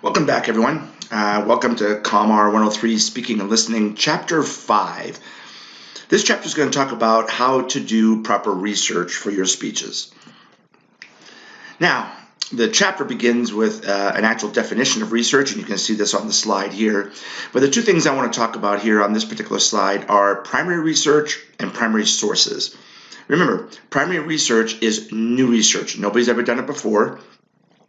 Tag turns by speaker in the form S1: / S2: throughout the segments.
S1: Welcome back, everyone. Welcome to CalmR 103 Speaking and Listening, Chapter 5. This chapter is going to talk about how to do proper research for your speeches. Now, the chapter begins with an actual definition of research, and you can see this on the slide here. But the two things I want to talk about here on this particular slide are primary research and primary sources. Remember, primary research is new research. Nobody's ever done it before.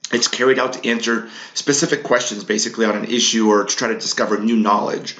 S1: It's carried out to answer specific questions basically on an issue or to try to discover new knowledge.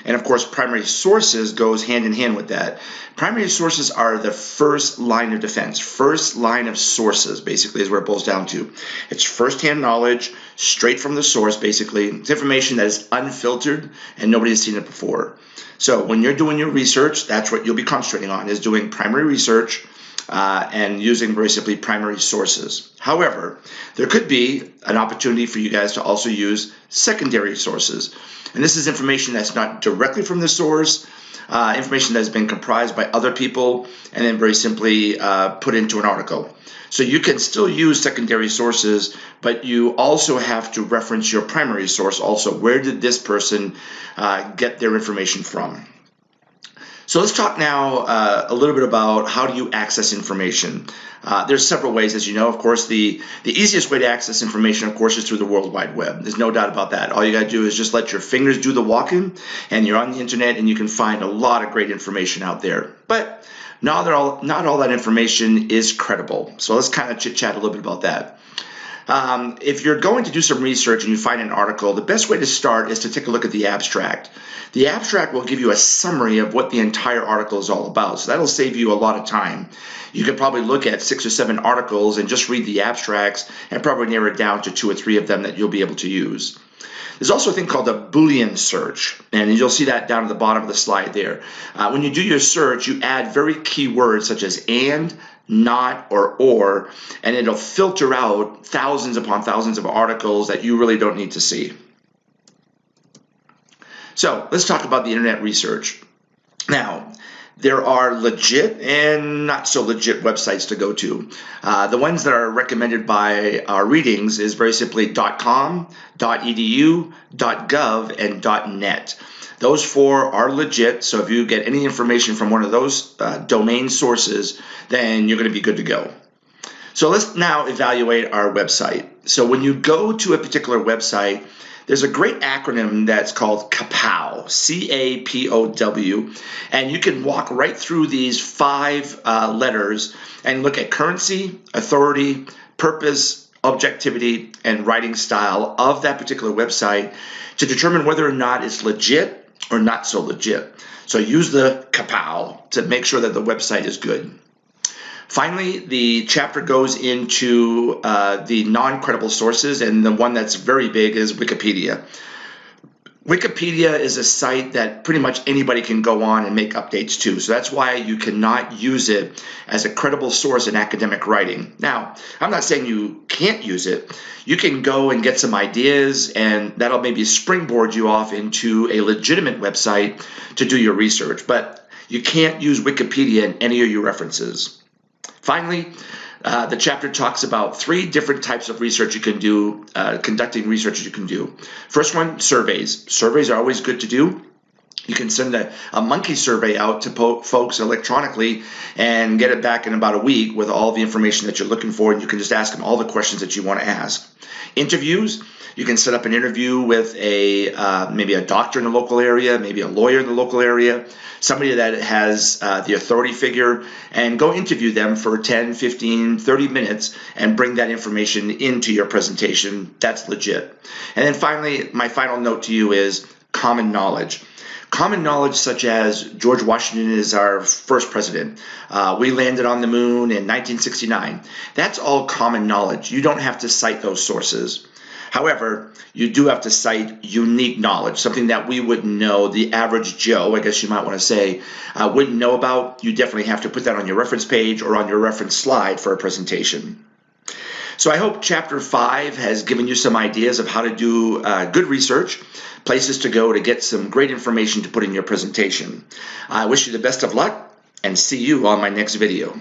S1: And of course, primary sources goes hand in hand with that. Primary sources are the first line of defense, first line of sources basically is where it boils down to. It's firsthand knowledge, straight from the source basically. It's information that is unfiltered and nobody has seen it before. So when you're doing your research, that's what you'll be concentrating on, is doing primary research and using very simply primary sources. However, there could be an opportunity for you guys to also use secondary sources. And this is information that's not directly from the source, information that has been comprised by other people and then very simply put into an article. So you can still use secondary sources, but you also have to reference your primary source also. Where did this person get their information from? So let's talk now a little bit about how do you access information. There's several ways, as you know. Of course, the easiest way to access information, of course, is through the World Wide Web. There's no doubt about that. All you got to do is just let your fingers do the walking, and you're on the internet, and you can find a lot of great information out there. But not all that information is credible. So let's kind of chit-chat a little bit about that. If you're going to do some research and you find an article, the best way to start is to take a look at the abstract. The abstract will give you a summary of what the entire article is all about, so that'll save you a lot of time. You could probably look at 6 or 7 articles and just read the abstracts and probably narrow it down to 2 or 3 of them that you'll be able to use. There's also a thing called a Boolean search, and you'll see that down at the bottom of the slide there. When you do your search, you add very key words such as and, not, or, and it'll filter out thousands upon thousands of articles that you really don't need to see. So let's talk about the internet research. Now, there are legit and not so legit websites to go to. The ones that are recommended by our readings is very simply .com, .edu, .gov, and .net. Those 4 are legit, so if you get any information from one of those domain sources, then you're going to be good to go. So let's now evaluate our website. So when you go to a particular website, there's a great acronym that's called CAPOW, C-A-P-O-W, and you can walk right through these 5 letters and look at currency, authority, purpose, objectivity, and writing style of that particular website to determine whether or not it's legit or not so legit. So use the CAPOW to make sure that the website is good. Finally, the chapter goes into the non-credible sources, and the one that's very big is Wikipedia. Wikipedia is a site that pretty much anybody can go on and make updates to, so that's why you cannot use it as a credible source in academic writing. Now, I'm not saying you can't use it. You can go and get some ideas, and that'll maybe springboard you off into a legitimate website to do your research, but you can't use Wikipedia in any of your references. Finally, the chapter talks about 3 different types of research you can do, conducting research you can do. First one, surveys. Surveys are always good to do. You can send a monkey survey out to folks electronically and get it back in about a week with all the information that you're looking for, and you can just ask them all the questions that you want to ask. Interviews. You can set up an interview with maybe a doctor in the local area, maybe a lawyer in the local area, somebody that has the authority figure, and go interview them for 10, 15, 30 minutes and bring that information into your presentation. That's legit. And then finally, my final note to you is common knowledge. Common knowledge such as George Washington is our first president. We landed on the moon in 1969. That's all common knowledge. You don't have to cite those sources. However, you do have to cite unique knowledge, something that we wouldn't know, the average Joe, I guess you might want to say, wouldn't know about. You definitely have to put that on your reference page or on your reference slide for a presentation. So I hope Chapter 5 has given you some ideas of how to do good research, places to go to get some great information to put in your presentation. I wish you the best of luck and see you on my next video.